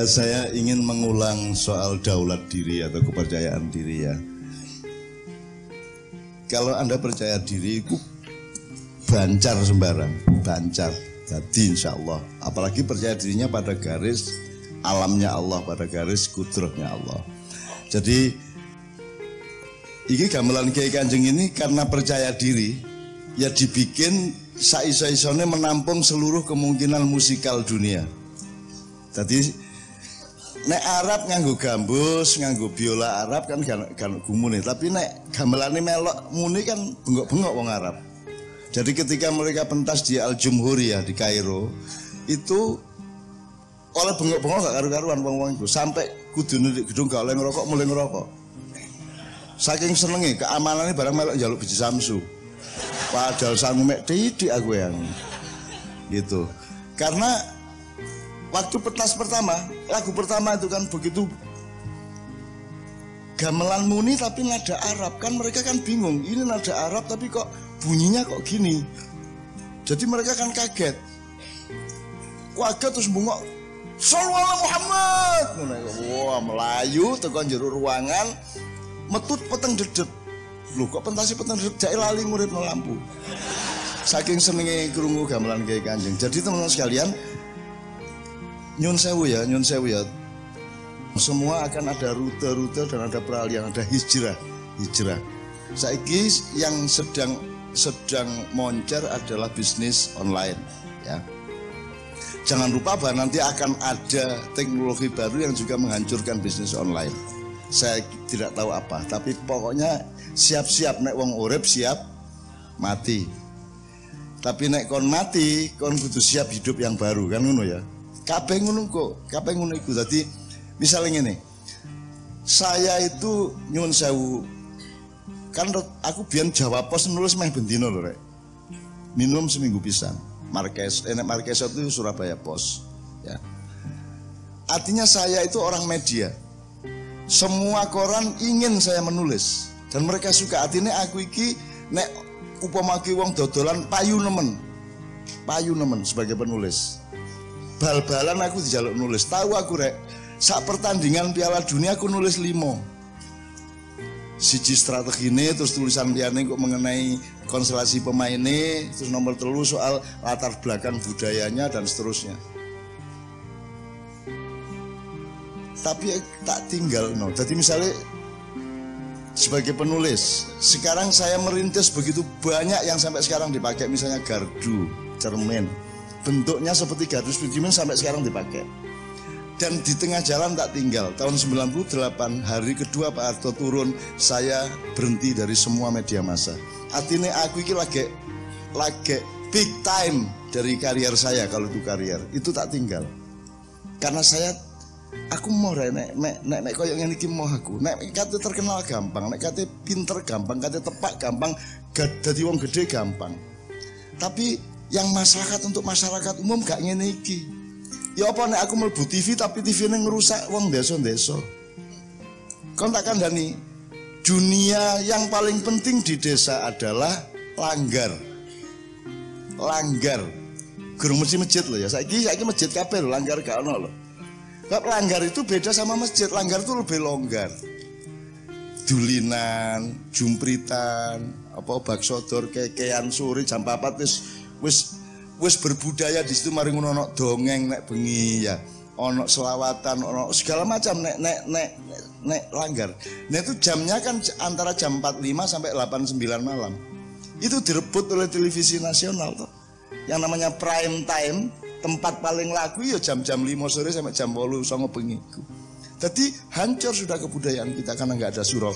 Saya ingin mengulang soal daulat diri atau kepercayaan diri ya. Kalau Anda percaya diri itu bancar sembarang, bancar. Jadi insya Allah, apalagi percaya dirinya pada garis alamnya Allah, pada garis kudratnya Allah. Jadi ini gamelan Kiai Kanjeng ini karena percaya diri, ya dibikin saiso-isone menampung seluruh kemungkinan musikal dunia. Jadi nek Arab nganggo gambus, nganggo biola Arab kan kan gumune, tapi nek gamelane melok muni kan bengok-bengok wong Arab. Jadi ketika mereka pentas di Al-Jumhuriyah di Kairo, itu oleh bengok-bengok gak karu-karuan wong-wong itu, sampai kudu di gedung gak oleh ngerokok, mulai ngerokok. Saking senenge keamanannya barang melok njaluk biji samsu. Padahal sangu mek didik aku yang gitu. Karena waktu pentas pertama, lagu pertama itu kan begitu gamelan muni tapi nada Arab, kan mereka kan bingung, ini nada Arab tapi kok bunyinya kok gini. Jadi mereka kan kaget. Kaget terus bengok Sallallahu Muhammad. Wah, Melayu tekan jero ruangan metut peteng dedet. Loh kok pentasi peteng dedet jake lali murid no lampu. Saking senenge krungu gamelan Kiai Kanjeng. Jadi teman-teman sekalian, nyun sewu ya. Semua akan ada rute-rute dan ada peralihan, ada hijrah. Saiki yang sedang moncer adalah bisnis online ya. Jangan lupa bahwa nanti akan ada teknologi baru yang juga menghancurkan bisnis online. Saya tidak tahu apa, tapi pokoknya siap-siap nek wong urip siap mati. Tapi nek kon mati, kon kudu siap hidup yang baru kan ngono ya. Kabeh ngono kok, kabeh ngono iku. Dadi misalnya ngene. Saya itu nyuwun sewu. Kan aku biyen Jawa Pos nulis meh bendino lho rek. Minum seminggu pisan. Marques itu Surabaya Pos ya. Artinya saya itu orang media. Semua koran ingin saya menulis dan mereka suka. Artinya aku iki nek upama ki wong dodolan payu nemen sebagai penulis. Bal-balan aku dijaluk nulis. Tahu aku rek, sak pertandingan Piala Dunia aku nulis 5. Siji strategine, terus tulisan liyane kok mengenai konstelasi pemainnya, terus nomor 3 soal latar belakang budayanya dan seterusnya. Tapi tak tinggal no. Jadi misalnya sebagai penulis, sekarang saya merintis begitu banyak yang sampai sekarang dipakai, misalnya gardu, cermin, bentuknya seperti gardu cermin sampai sekarang dipakai. Dan di tengah jalan tak tinggal. Tahun 98 hari kedua Pak Harto turun, saya berhenti dari semua media massa. Artinya aku ini lagi big time dari karier saya. Kalau itu karier itu tak tinggal. Karena aku mau nek koyo ngene iki mau aku. Nek kate terkenal gampang, nek kate pinter gampang, kate tepak gampang, dadi wong gede gampang. Tapi yang masyarakat untuk masyarakat umum gak ngene iki. Ya apa nek aku mlebu TV tapi TV-ne ngerusak wong desa-desa. Kon tak kandhani, dunia yang paling penting di desa adalah langgar. Gurung masjid lho ya. Saiki masjid kabeh lho, langgar gak ono lho. Kok langgar itu beda sama masjid. Langgar itu lebih longgar. Dulinan, jumpritan, bakso dor kekean sore jam 4 wis berbudaya di situ. Mari ngono ono dongeng nek bengi ya, ono selawatan, ono segala macam nek langgar. Nah itu jamnya kan antara jam 4.05 sampai 8.09 malam. Itu direbut oleh televisi nasional toh. Yang namanya prime time, tempat paling laku ya jam-jam 5 sore sampai jam 8 songo bengi. Jadi hancur sudah kebudayaan kita karena nggak ada surau.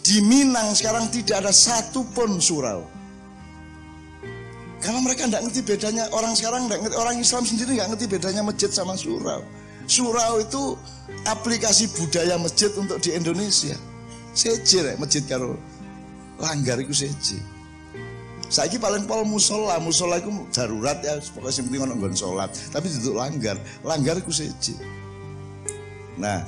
Di Minang sekarang tidak ada satupun surau. Karena mereka tidak ngerti bedanya, orang sekarang tidak ngerti, orang Islam sendiri nggak ngerti bedanya masjid sama surau. Surau itu aplikasi budaya masjid untuk di Indonesia. Seje masjid karo langgar itu seje. Saiki paling pol musola itu darurat ya, pokoknya sing penting ono nggon salat. Tapi duduk langgar itu seje. Nah,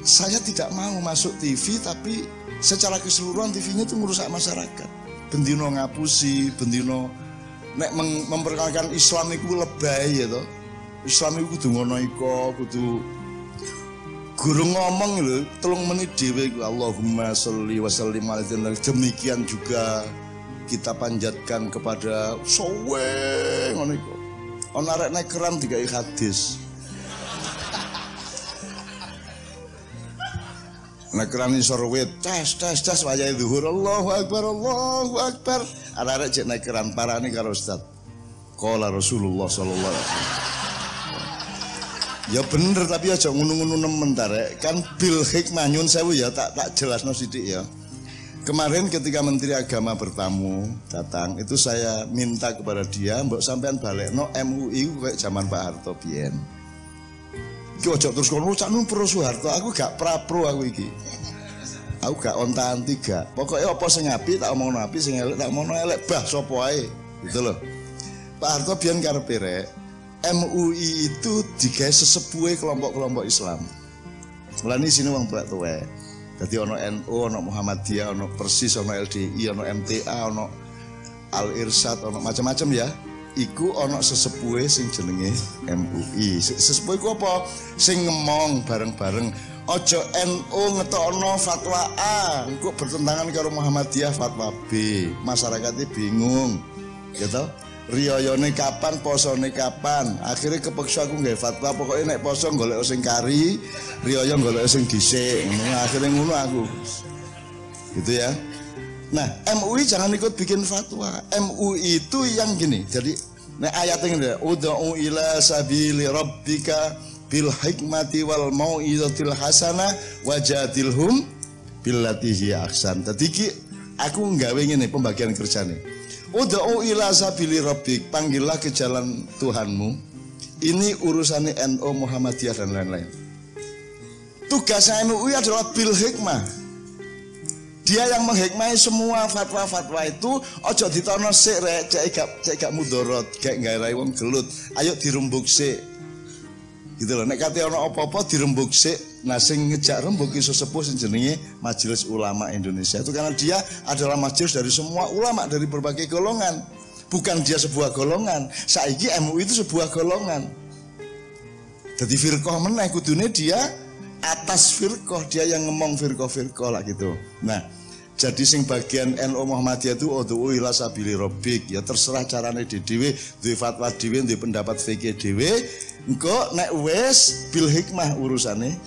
saya tidak mau masuk TV, tapi secara keseluruhan TV-nya itu merusak masyarakat. Bendino ngapusi, bendino nek memperkenalkan Islam itu lebay ya toh. Islam iku kudu ngono iko, kudu guru ngomong lho 3 menit dhewe Allahumma sholli wa sallim ala sayyidina. Demikian juga kita panjatkan kepada sowe ngono iku. Ana arek nek keran digawe hadis. Nek keran isor wit tes wayahe zuhur Allahu akbar. Arek cek nek keran parane karo ustaz. Qala Rasulullah sallallahu alaihi wasallam. Ya bener tapi aja ngono-ngono nemen ta rek. Kan bil hikmah nyun sewu ya tak jelasno sithik ya. Kemarin ketika Menteri Agama bertamu datang itu saya minta kepada dia mbok sampean balekno MUI kayak zaman Pak Harto biyen. Iki ojo terus kono cak pro Soeharto, aku gak pro aku iki. Aku gak onta-anti gak. Pokoke apa sing apik tak omongno apik, sing elek tak omongno elek, bah sapa wae. Gitu loh. Pak Harto biyen karepe rek MUI itu digawe sesepuhe kelompok-kelompok Islam. Lan isine wong tuwek. Dadi ana NU, ana Muhammadiyah, ana Persis, ana LDI, ana MTA, ana Al Irsyad, ana macam-macam ya. Iku ana sesepuhe sing jenenge MUI. Sesepuhe iku apa? Sing ngomong bareng-bareng. Ojo NU ngetokno fatwa A, engko bertentangan karo Muhammadiyah fatwa B. Masyarakatnya bingung. Gitu. Riyayane kapan, posone kapan. Akhirnya kepeksa aku nggawe fatwa pokoknya nek poso golek sing kari, riyaya golek sing dhisik. Akhirnya ngono aku. Gitu ya. Nah, MUI jangan ikut bikin fatwa. MUI itu yang gini. Jadi, nek ayat ini ud'u ila sabili rabbika bil hikmati wal mau'izatil hasanah wajadilhum billati hiya ahsan. Dadi aku nggawe ngene pembagian kerjane. Ud'u ila sabili rabbik, panggillah ke jalan Tuhanmu. Ini urusannya NU, Muhammadiyah dan lain-lain. Tugasnya MUI adalah bil hikmah. Dia yang menghikmai semua fatwa-fatwa itu. Ojo ditono sik rek, cek gak mudorot, gak nggarai wong gelut. Ayo dirembuk sik. Gitu loh, nek kate ana apa-apa dirembuk sik. Nah sing ngejak rembuk iso sepuh sing jenenge Majelis Ulama Indonesia. Itu karena dia adalah majelis dari semua ulama dari berbagai golongan. Bukan dia sebuah golongan. Saiki MUI itu sebuah golongan. Jadi firqah meneh kudune dia atas firqah, dia yang ngomong firqah lah gitu. Nah, jadi sing bagian NU Muhammadiyah itu ud'u ila sabili rabbik, ya terserah carane dhewe, duwe fatwa dhewe, duwe pendapat fikih dhewe. Engko nek wis bil hikmah urusane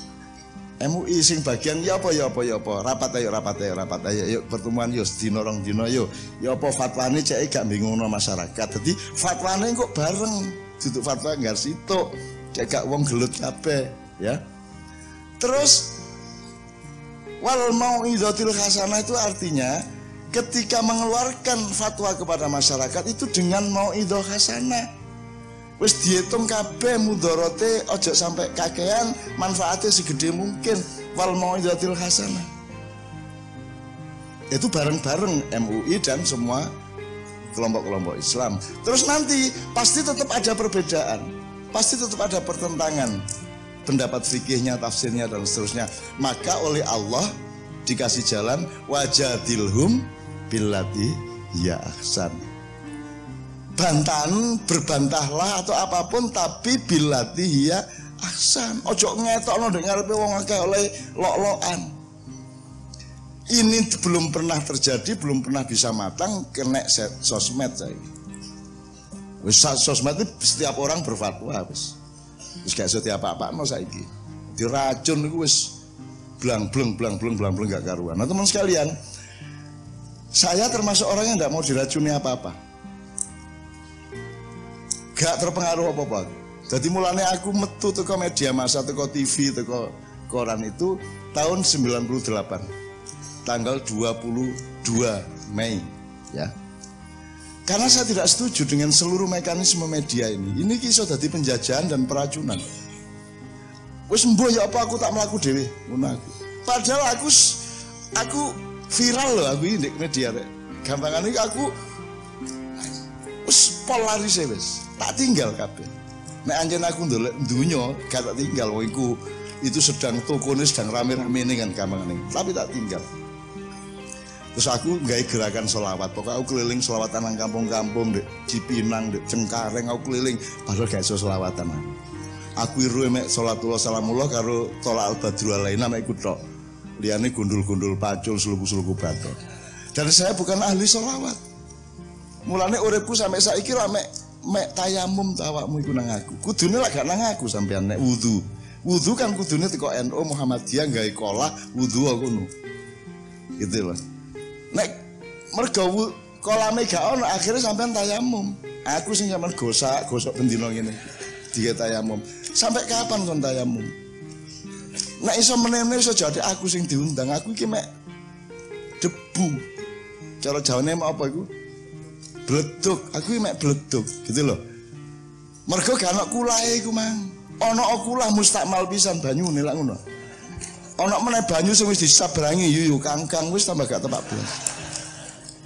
MUI sing bagian ya apa rapat ayo yuk pertemuan yuk dina rong dina yuk ya apa fatwane cek gak bingungno masyarakat. Dadi fatwane kok bareng duduk fatwa nggar sitok cek gak wong gelut kabeh ya. Terus wal mau'izatil hasanah itu artinya ketika mengeluarkan fatwa kepada masyarakat itu dengan mau'izah hasanah. Wis dihitung kabeh mudorote ojo sampai kakean, manfaatnya segede mungkin. Wal mau'izatil hasanah. Itu bareng-bareng MUI dan semua kelompok-kelompok Islam. Terus nanti pasti tetap ada perbedaan, pasti tetap ada pertentangan pendapat fikihnya, tafsirnya dan seterusnya. Maka oleh Allah dikasih jalan wajadilhum billati hiya ahsan. Bantahan berbantahlah atau apapun tapi billati hiya ahsan. Ojo ngetokno ndek ngarepe wong akeh oleh lok-lokan. Ini belum pernah terjadi, belum pernah bisa matang kena sosmed saya. Wis sosmed itu setiap orang berfatwa wis. Wis gak iso diapa-apakno saiki. Diracun iku wis blang gak karuan. Nah, teman sekalian, saya termasuk orang yang enggak mau diracuni apa-apa. Gak terpengaruh apa-apa. Jadi mulanya aku metu teko media massa, teko TV, teko koran itu tahun 98. Tanggal 22 Mei ya. Karena saya tidak setuju dengan seluruh mekanisme media ini. Ini iso dadi penjajahan dan peracunan. Wis mbuh ya apa aku tak mlaku dhewe ngono aku. Padahal aku viral loh aku ini di media rek. Gampangane aku wis polaris wis. Tak tinggal kabeh. Nek anjen aku ndelok donya gak tak tinggal wong iku itu sedang tokone sedang rame-ramene kan gampangane. Tapi tak tinggal. Terus aku gawe gerakan sholawat. Pokoknya aku keliling sholawatan nang kampung-kampung, di Cipinang, di Cengkareng aku keliling. Padahal gak iso sholawatan. Aku iru mek sholatullah salamullah karo tolak al-badru alaina mek iku tok. Liyane gundul-gundul pacul sluku-sluku batok. Dan saya bukan ahli sholawat. Mulane uripku sampai saiki ra mek tayamum awakmu iku nang aku. Kudune lak gak nang aku sampean nek wudu. Wudu kan kudune teko NU Muhammadiyah gawe kolah wudu ngono. Gitu loh. Nek mergo kolame gak ono akhirnya sampean tayamum. Aku sing sampean gosok bendina ngene. Dia tayamum. Sampai kapan kon tayamum? Nek iso menene iso jadi aku sing diundang. Aku iki mek debu. Cara Jawane mek apa iku? Bleduk. Aku iki mek bleduk, gitu loh. Mergo gak ono kulahe iku, Mang. Ono kulah mustakmal pisan banyune lak ngono. Ono meneh banyu sing wis disabrangi yuyu kangkang wis tambah gak tepak blas.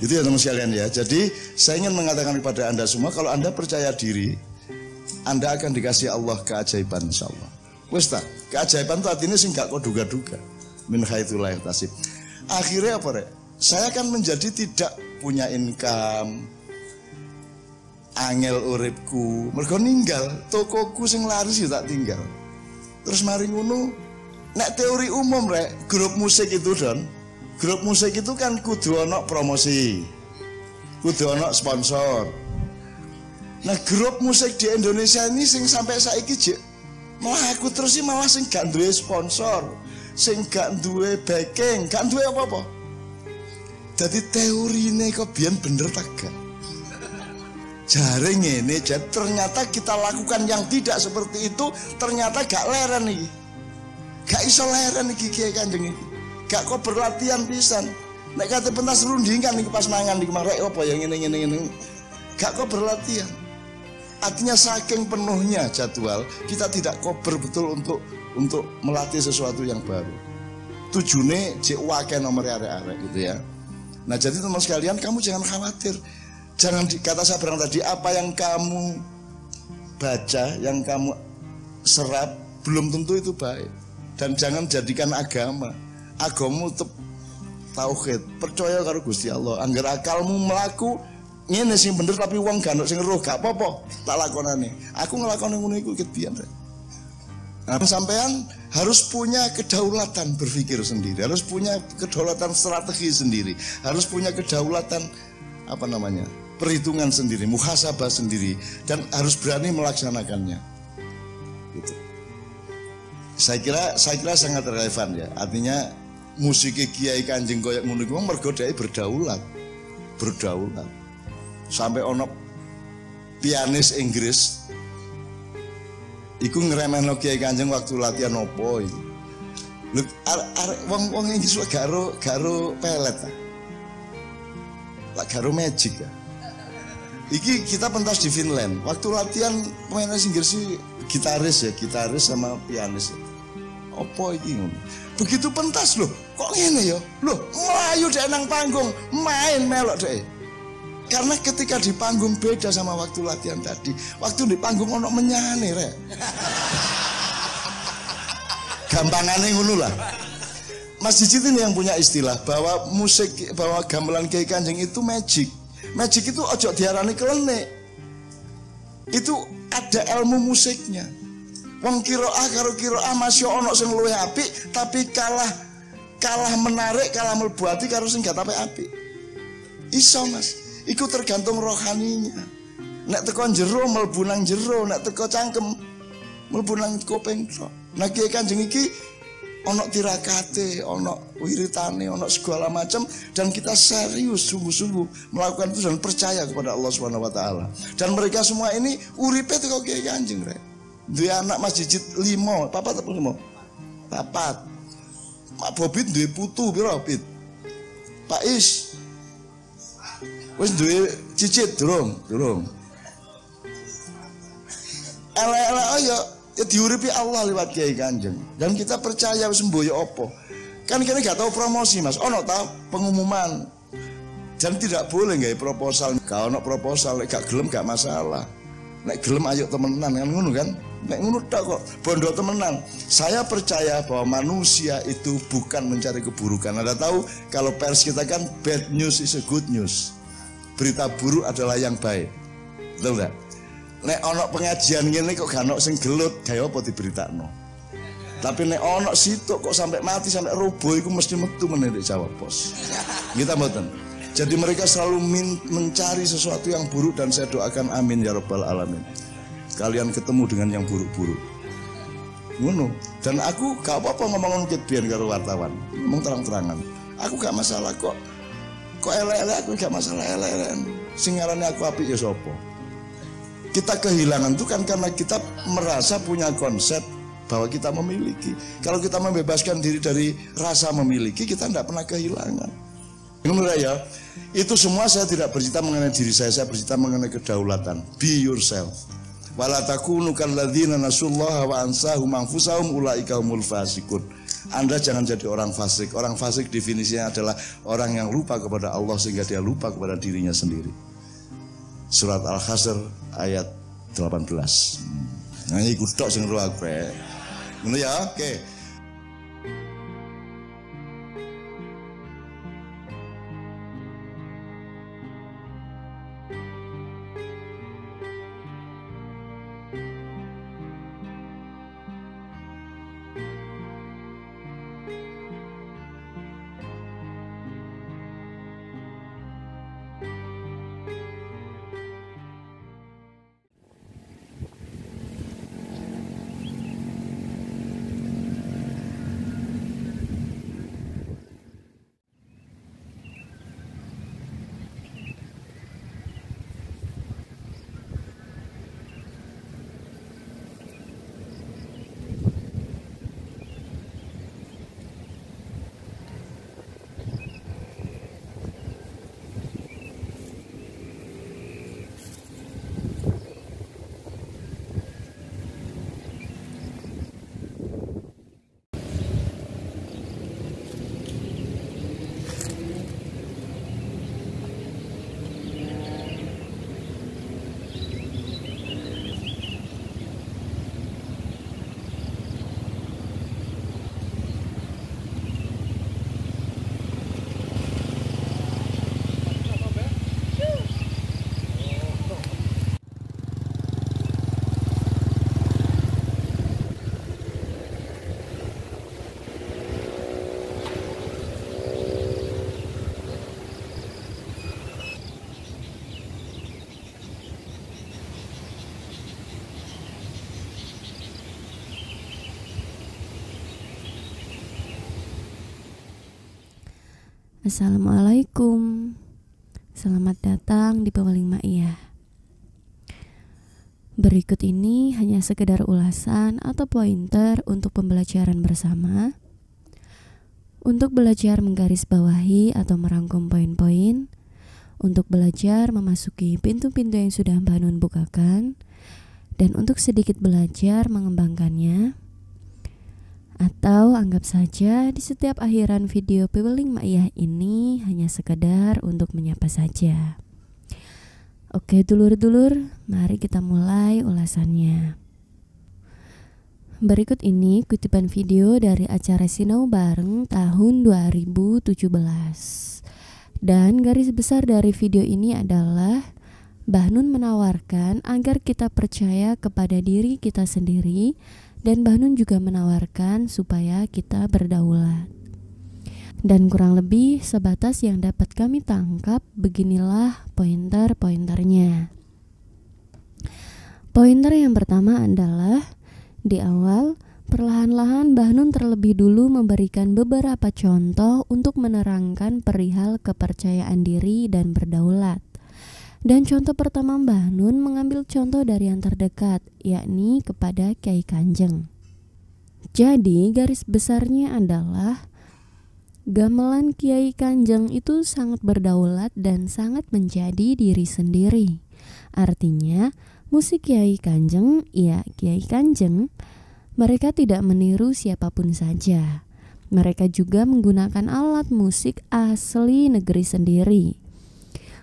Gitu ya teman sekalian ya. Jadi saya ingin mengatakan kepada Anda semua, kalau Anda percaya diri, Anda akan dikasih Allah keajaiban insyaallah. Wis ta, keajaiban itu artinya sing gak kok duga-duga. Min haitsu la yahtasib. Akhirnya apa rek? Saya akan menjadi tidak punya income. Angel uripku, mergo ninggal, tokoku sing laris ya tak tinggal. Terus mari ngono, nek teori umum rek, grup musik itu Don, grup musik itu kan kudu ono promosi, kudu ono sponsor. Nah grup musik di Indonesia ini sing sampai saiki jek malah aku terus sih malah sing gak duwe sponsor, sing gak duwe backing, gak duwe apa-apa. Jadi teorine kok biyen bener tak gak? Jaring ini, ternyata kita lakukan yang tidak seperti itu, ternyata gak leren nih, gak iso leren nih Kiai Kanjeng ini, gak kok berlatihan pisan. Nek kate pentas rundingan nih pas mangan nih kemarin apa yang ini, gak kok berlatihan. Artinya saking penuhnya jadwal, kita tidak kober betul untuk melatih sesuatu yang baru. Tujuannya jek wake nomor arek-arek gitu ya. Nah jadi teman sekalian, kamu jangan khawatir. Jangan kata saya bilang tadi, apa yang kamu baca, yang kamu serap belum tentu itu baik. Dan jangan jadikan agama. Agamamu tetap tauhid, percaya karo Gusti Allah. Angger akalmu melaku ngene sing bener tapi wong gak ono sing roh, gak apa-apa tak lakonane. Aku nglakoni ngono iku kebiyen. Nah, sampean harus punya kedaulatan berpikir sendiri, harus punya kedaulatan strategi sendiri, harus punya kedaulatan perhitungan sendiri, muhasabah sendiri, dan harus berani melaksanakannya. Gitu. Saya kira sangat relevan ya. Artinya musik Kiai Kanjeng koyo ngono iku mergo dhek berdaulat. Sampai ono pianis Inggris iku ngremehno Kiai Kanjeng waktu latihan opo iki. Lho wong Inggris garo pelet ta. Lah garo magic ya. Iki kita pentas di Finland. Waktu latihan pemain Inggris sih gitaris sama pianis. Apa iki ngono? Begitu pentas loh, kok ngene ya? Loh, mlayu dhek nang panggung, main melok dhek. Karena ketika di panggung beda sama waktu latihan tadi. Waktu di panggung ono menyane rek. Gampangane ngono lah. Mas Dicit ini yang punya istilah bahwa gamelan Kiai Kanjeng itu magic. Magic itu ojo diarani klenik. Itu ada ilmu musiknya. Wong kiroah karo kiroah masih ono sing luwih apik, tapi kalah menarik, kalah mlebu ati karo sing gak apik. Iso Mas, iku tergantung rohaninya. Nek teko jero mlebu nang jero, nek teko cangkem mlebu nang kuping. Nah Kiai Kanjeng iki ono tirakate, ono wiritane, ono segala macam, dan kita serius sungguh-sungguh melakukan itu dan percaya kepada Allah Subhanahu wa taala. Dan mereka semua ini uripe teko Kiai Kanjeng rek. Duwe anak Mas Dicit 5, papat apa 5? Papat. Mak Bobit duwe putu pira, Pit? Pak Is. Wis duwe cicit durung. Elek-elek ayo ya diuripi Allah lewat Kiai Kanjeng. Dan kita percaya wis mboyo apa. Kan kene gak tahu promosi Mas. Ono ta pengumuman. Dan tidak boleh gawe proposal. Gak ono proposal, gak gelem gak masalah. Nek gelem ayo temenan kan ngono kan. Nek ngono tok kok bondo temenan. Saya percaya bahwa manusia itu bukan mencari keburukan. Anda tahu kalau pers kita kan bad news is a good news. Berita buruk adalah yang baik. Betul enggak? Nek ono pengajian ngene kok gak ono sing gelut, gawe apa diberitakno. Tapi nek ono sitok kok sampai mati sampai roboh iku mesti metu meneh jawab pos. Kita mboten. Jadi mereka selalu mencari sesuatu yang buruk dan saya doakan amin ya rabbal alamin. Kalian ketemu dengan yang buruk-buruk. Ngono. Dan aku gak apa-apa ngomong biyen karo wartawan. Ngomong terang-terangan. Aku gak masalah kok. Kok elek-elek aku gak masalah elek-elekan. Sing ngarane aku apik ya sapa? Kita kehilangan itu kan karena kita merasa punya konsep bahwa kita memiliki. Kalau kita membebaskan diri dari rasa memiliki, kita tidak pernah kehilangan. Menurut saya, itu semua saya tidak bercerita mengenai diri saya bercerita mengenai kedaulatan. Be yourself. Wala takunu kalladzina nasullaha wa ansahum anfusahum ulaika humul fasikun. Anda jangan jadi orang fasik. Orang fasik definisinya adalah orang yang lupa kepada Allah sehingga dia lupa kepada dirinya sendiri. Surat Al-Hasr ayat 18. Nah, ini kutok sing ro aku. Ngono ya, oke. Assalamualaikum. Selamat datang di Pewaling Ma'iyah. Berikut ini hanya sekedar ulasan atau pointer untuk pembelajaran bersama. Untuk belajar menggarisbawahi atau merangkum poin-poin, untuk belajar memasuki pintu-pintu yang sudah Mbak Nun bukakan, dan untuk sedikit belajar mengembangkannya. Atau anggap saja di setiap akhiran video Pewaling Ma'iyah ini hanya sekedar untuk menyapa saja. Oke dulur-dulur, mari kita mulai ulasannya. Berikut ini kutipan video dari acara Sinau Bareng tahun 2017. Dan garis besar dari video ini adalah Mbah Nun menawarkan agar kita percaya kepada diri kita sendiri, dan Mbah Nun juga menawarkan supaya kita berdaulat. Dan kurang lebih sebatas yang dapat kami tangkap, beginilah pointer-pointernya. Pointer yang pertama adalah di awal, perlahan-lahan Mbah Nun terlebih dulu memberikan beberapa contoh untuk menerangkan perihal kepercayaan diri dan berdaulat. Dan contoh pertama Mbah Nun mengambil contoh dari yang terdekat, yakni kepada Kyai Kanjeng. Jadi garis besarnya adalah gamelan Kyai Kanjeng itu sangat berdaulat dan sangat menjadi diri sendiri. Artinya musik Kyai Kanjeng, ya Kyai Kanjeng, mereka tidak meniru siapapun saja. Mereka juga menggunakan alat musik asli negeri sendiri.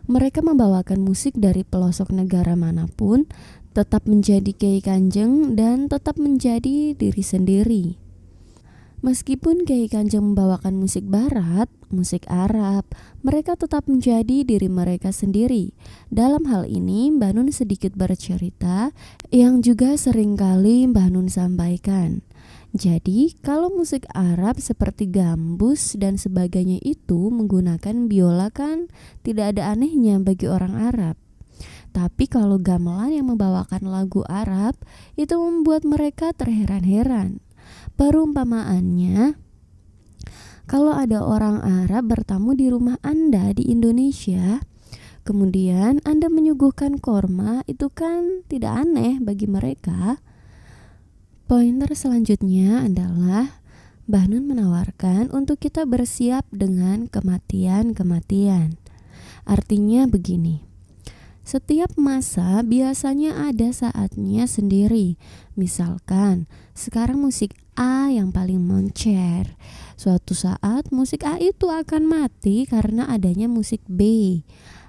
Mereka membawakan musik dari pelosok negara manapun tetap menjadi Kiai Kanjeng dan tetap menjadi diri sendiri. Meskipun Kiai Kanjeng membawakan musik barat, musik Arab, mereka tetap menjadi diri mereka sendiri. Dalam hal ini, Mbah Nun sedikit bercerita yang juga seringkali Mbah Nun sampaikan. Jadi, kalau musik Arab seperti gambus dan sebagainya itu menggunakan biola kan tidak ada anehnya bagi orang Arab. Tapi kalau gamelan yang membawakan lagu Arab itu membuat mereka terheran-heran. Perumpamaannya, kalau ada orang Arab bertamu di rumah Anda di Indonesia, kemudian Anda menyuguhkan korma, itu kan tidak aneh bagi mereka. Pointer selanjutnya adalah Mbah Nun menawarkan untuk kita bersiap dengan kematian-kematian. Artinya begini, setiap masa biasanya ada saatnya sendiri. Misalkan sekarang musik A yang paling moncer, suatu saat musik A itu akan mati karena adanya musik B.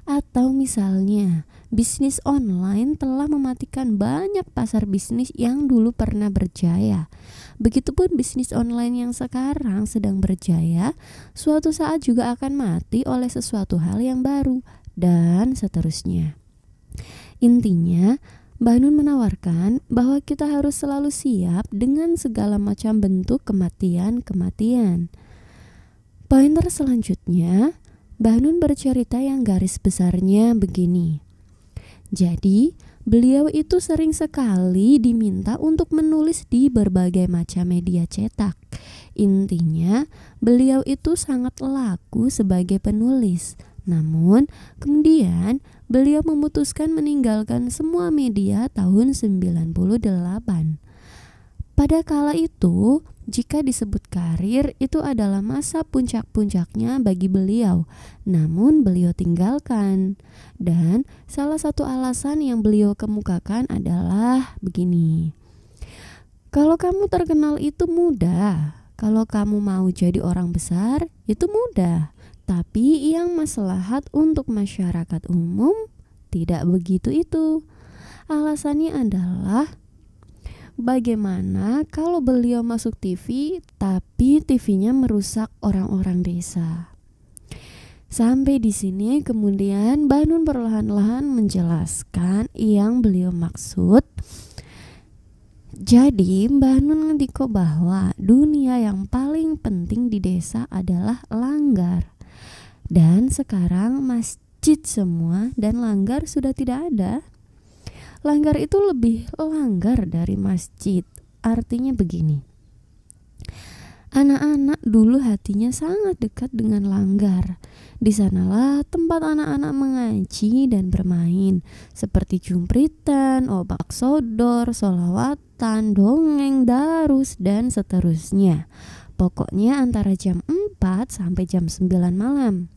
Atau misalnya bisnis online telah mematikan banyak pasar bisnis yang dulu pernah berjaya. Begitupun bisnis online yang sekarang sedang berjaya, suatu saat juga akan mati oleh sesuatu hal yang baru, dan seterusnya. Intinya, Mbah Nun menawarkan bahwa kita harus selalu siap dengan segala macam bentuk kematian-kematian. Pointer selanjutnya, Mbah Nun bercerita yang garis besarnya begini. Jadi, beliau itu sering sekali diminta untuk menulis di berbagai macam media cetak. Intinya, beliau itu sangat laku sebagai penulis. Namun, kemudian beliau memutuskan meninggalkan semua media tahun 98. Pada kala itu, jika disebut karir, itu adalah masa puncak-puncaknya bagi beliau. Namun beliau tinggalkan. Dan salah satu alasan yang beliau kemukakan adalah begini. Kalau kamu terkenal itu mudah. Kalau kamu mau jadi orang besar, itu mudah. Tapi yang maslahat untuk masyarakat umum tidak begitu itu. Alasannya adalah bagaimana kalau beliau masuk TV tapi TV-nya merusak orang-orang desa. Sampai di sini kemudian Mbah Nun perlahan-lahan menjelaskan yang beliau maksud. Jadi Mbah Nun ngendiko bahwa dunia yang paling penting di desa adalah langgar. Dan sekarang masjid semua dan langgar sudah tidak ada. Langgar itu lebih langgar dari masjid. Artinya begini. Anak-anak dulu hatinya sangat dekat dengan langgar. Di sanalah tempat anak-anak mengaji dan bermain, seperti jumpritan, obak sodor, solawatan, dongeng, darus, dan seterusnya. Pokoknya antara jam 4 sampai jam 9 malam.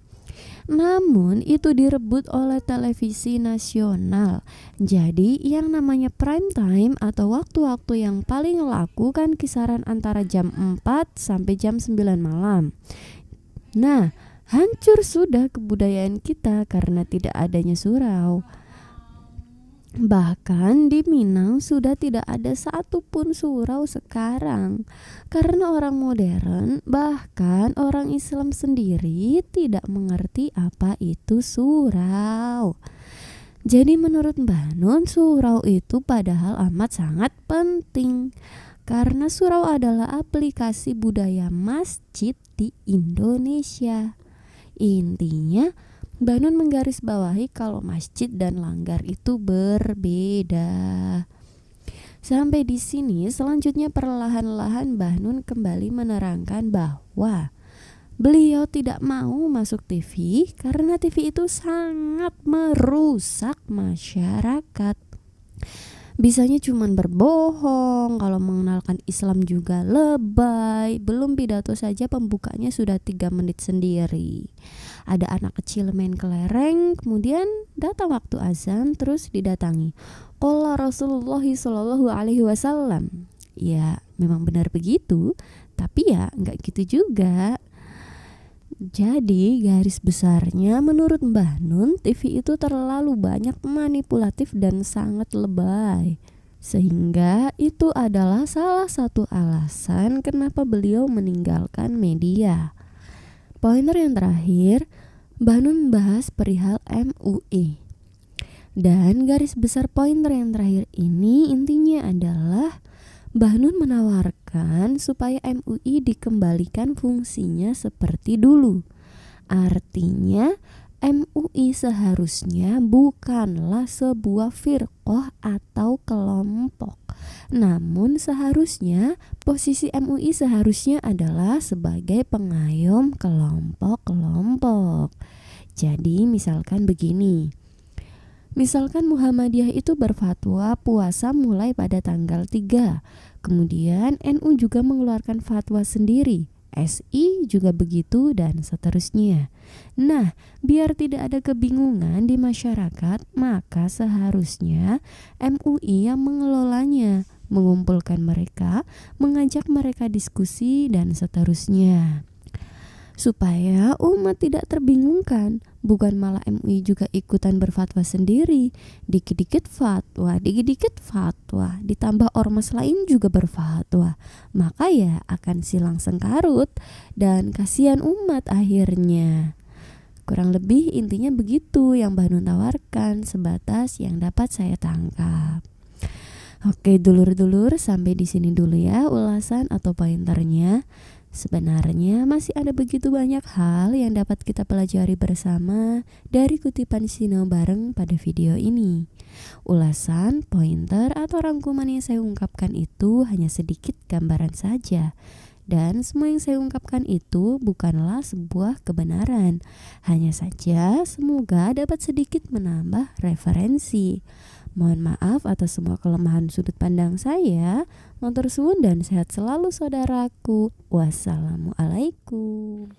Namun itu direbut oleh televisi nasional. Jadi yang namanya prime time atau waktu-waktu yang paling laku kan kisaran antara jam 4 sampai jam 9 malam. Nah, hancur sudah kebudayaan kita karena tidak adanya surau. Bahkan di Minang sudah tidak ada satupun surau sekarang. Karena orang modern, bahkan orang Islam sendiri tidak mengerti apa itu surau. Jadi menurut Mbah Nun, surau itu padahal amat sangat penting. Karena surau adalah aplikasi budaya masjid di Indonesia. Intinya, Mbah Nun menggarisbawahi kalau masjid dan langgar itu berbeda. Sampai di sini selanjutnya perlahan-lahan Mbah Nun kembali menerangkan bahwa beliau tidak mau masuk TV karena TV itu sangat merusak masyarakat. Bisanya cuman berbohong, kalau mengenalkan Islam juga lebay. Belum pidato saja pembukanya sudah 3 menit sendiri. Ada anak kecil main kelereng, kemudian datang waktu azan terus didatangi. Qala Rasulullah sallallahu alaihi wasallam. Ya, memang benar begitu, tapi ya enggak gitu juga. Jadi garis besarnya menurut Mbah Nun, TV itu terlalu banyak manipulatif dan sangat lebay. Sehingga itu adalah salah satu alasan kenapa beliau meninggalkan media. Pointer yang terakhir, Mbah Nun membahas perihal MUI. Dan garis besar pointer yang terakhir ini intinya adalah Mbah Nun menawarkan supaya MUI dikembalikan fungsinya seperti dulu. Artinya MUI seharusnya bukanlah sebuah firqah atau kelompok. Namun seharusnya posisi MUI seharusnya adalah sebagai pengayom kelompok-kelompok. Jadi misalkan begini. Misalkan Muhammadiyah itu berfatwa puasa mulai pada tanggal 3. Kemudian NU juga mengeluarkan fatwa sendiri. SI juga begitu dan seterusnya. Nah, biar tidak ada kebingungan di masyarakat, maka seharusnya MUI yang mengelolanya, mengumpulkan mereka, mengajak mereka diskusi dan seterusnya. Supaya umat tidak terbingungkan, bukan malah MUI juga ikutan berfatwa sendiri. Dikit-dikit fatwa, ditambah ormas lain juga berfatwa. Maka ya akan silang sengkarut dan kasihan umat akhirnya. Kurang lebih intinya begitu yang Mbah Nun tawarkan, sebatas yang dapat saya tangkap. Oke dulur-dulur, sampai di sini dulu ya ulasan atau pointernya. Sebenarnya masih ada begitu banyak hal yang dapat kita pelajari bersama dari kutipan Sinau bareng pada video ini. Ulasan, pointer, atau rangkuman yang saya ungkapkan itu hanya sedikit gambaran saja. Dan semua yang saya ungkapkan itu bukanlah sebuah kebenaran. Hanya saja semoga dapat sedikit menambah referensi. Mohon maaf atas semua kelemahan sudut pandang saya. Matur suwun dan sehat selalu saudaraku. Wassalamualaikum.